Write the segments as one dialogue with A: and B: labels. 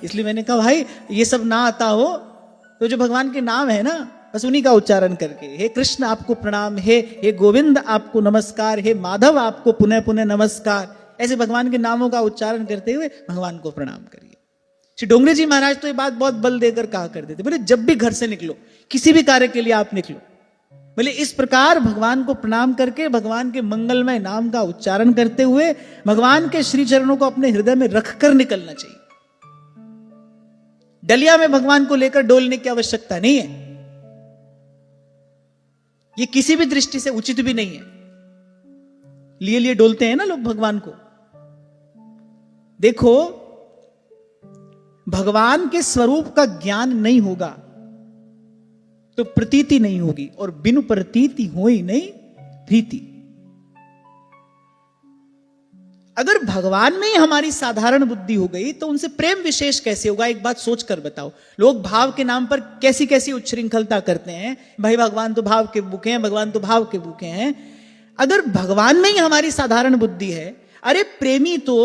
A: इसलिए मैंने कहा भाई ये सब ना आता हो तो जो भगवान के नाम है ना बस उन्हीं का उच्चारण करके, हे कृष्ण आपको प्रणाम, हे गोविंद आपको नमस्कार, हे माधव आपको पुनः पुनः नमस्कार, ऐसे भगवान के नामों का उच्चारण करते हुए भगवान को प्रणाम करिए। श्री डोंगरे जी महाराज तो ये बात बहुत बल देकर कहा करते थे, बोले जब भी घर से निकलो, किसी भी कार्य के लिए आप निकलो, बोले इस प्रकार भगवान को प्रणाम करके भगवान के मंगलमय नाम का उच्चारण करते हुए भगवान के श्री चरणों को अपने हृदय में रखकर निकलना चाहिए। डलिया में भगवान को लेकर डोलने की आवश्यकता नहीं है, ये किसी भी दृष्टि से उचित भी नहीं है। लिए लिए डोलते हैं ना लोग भगवान को। देखो भगवान के स्वरूप का ज्ञान नहीं होगा तो प्रतीति नहीं होगी, और बिनु प्रतीति हो ही नहीं प्रीति। अगर भगवान में ही हमारी साधारण बुद्धि हो गई तो उनसे प्रेम विशेष कैसे होगा? एक बात सोच कर बताओ। लोग भाव के नाम पर कैसी कैसी उच्छृंखलता करते हैं, भाई भगवान तो भाव के भूखे हैं, भगवान तो भाव के भूखे हैं। अगर भगवान में ही हमारी साधारण बुद्धि है, अरे प्रेमी तो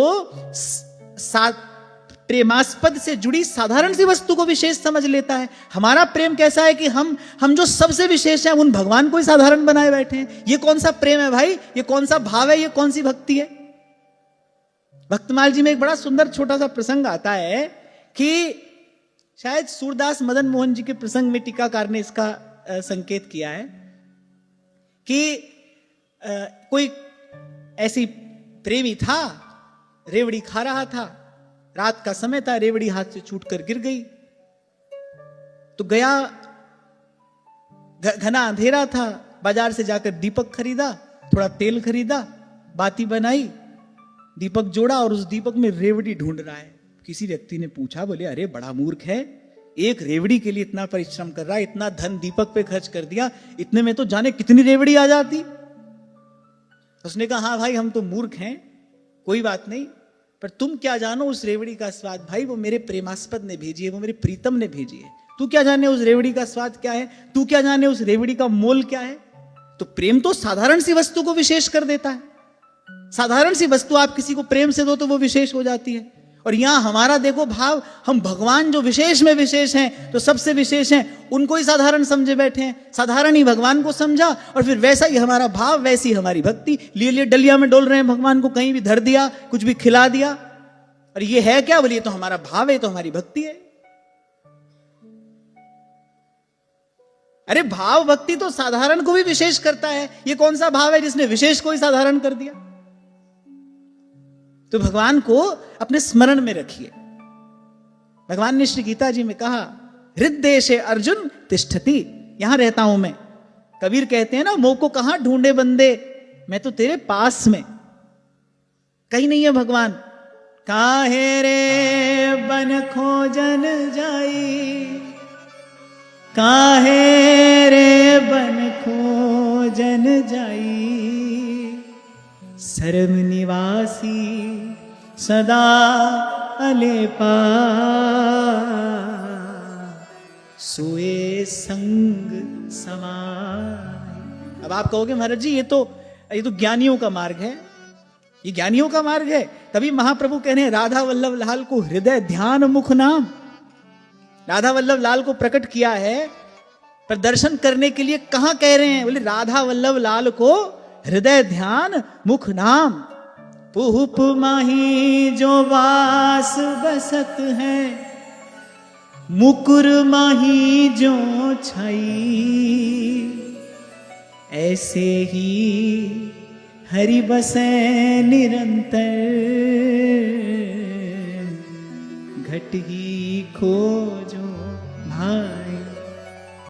A: प्रेमास्पद से जुड़ी साधारण सी वस्तु को विशेष समझ लेता है। हमारा प्रेम कैसा है कि हम जो सबसे विशेष है उन भगवान को ही साधारण बनाए बैठे हैं। ये कौन सा प्रेम है भाई? ये कौन सा भाव है? ये कौन सी भक्ति है? भक्तमाल जी में एक बड़ा सुंदर छोटा सा प्रसंग आता है कि शायद सूरदास मदन मोहन जी के प्रसंग में टीकाकार ने इसका संकेत किया है कि कोई ऐसी प्रेमी था, रेवड़ी खा रहा था, रात का समय था, रेवड़ी हाथ से छूटकर गिर गई तो गया, घना अंधेरा था, बाजार से जाकर दीपक खरीदा, थोड़ा तेल खरीदा, बाती बनाई, दीपक जोड़ा और उस दीपक में रेवड़ी ढूंढ रहा है। किसी व्यक्ति ने पूछा, बोले अरे बड़ा मूर्ख है, एक रेवड़ी के लिए इतना परिश्रम कर रहा है, इतना धन दीपक पे खर्च कर दिया, इतने में तो जाने कितनी रेवड़ी आ जाती। उसने कहा हाँ भाई हम तो मूर्ख हैं, कोई बात नहीं, पर तुम क्या जानो उस रेवड़ी का स्वाद? भाई वो मेरे प्रेमास्पद ने भेजी है, वो मेरे प्रीतम ने भेजी है, तू क्या जाने उस रेवड़ी का स्वाद क्या है, तू क्या जाने उस रेवड़ी का मोल क्या है। तो प्रेम तो साधारण सी वस्तु को विशेष कर देता है। साधारण सी वस्तु आप किसी को प्रेम से दो तो वो विशेष हो जाती है। और यहां हमारा देखो भाव, हम भगवान जो विशेष में विशेष हैं, तो सबसे विशेष हैं, उनको ही साधारण समझे बैठे हैं। साधारण ही भगवान को समझा और फिर वैसा ही हमारा भाव, वैसी हमारी भक्ति। लिए लिए डलिया में डोल रहे हैं भगवान को, कहीं भी धर दिया, कुछ भी खिला दिया। और ये है क्या? बोलिए तो हमारा भाव है, तो हमारी भक्ति है। अरे भाव भक्ति तो साधारण को भी विशेष करता है। ये कौन सा भाव है जिसने विशेष को ही साधारण कर दिया? तो भगवान को अपने स्मरण में रखिए। भगवान ने श्री गीता जी में कहा, हृदय अर्जुन तिष्ठति, यहां रहता हूं मैं। कबीर कहते हैं ना, मोह को कहां ढूंढे बंदे, मैं तो तेरे पास में। कहीं नहीं है भगवान। काहे रे बन खोजन जाई, काहे रे बन खोजन जाई, सर्व निवासी सदा अलेपा, सोए संग समाय। अब आप कहोगे महाराज जी ये तो ज्ञानियों का मार्ग है, ये ज्ञानियों का मार्ग है। तभी महाप्रभु कह रहे हैं, राधा वल्लभ लाल को हृदय ध्यान मुख नाम। राधा वल्लभ लाल को प्रकट किया है, पर दर्शन करने के लिए कहां कह रहे हैं? बोले राधा वल्लभ लाल को हृदय ध्यान मुख नाम। पुहुप माही जो वास बसत है, मुकुर माही जो छाई, ऐसे ही हरि बसे निरंतर, घट ही खोजो भाई।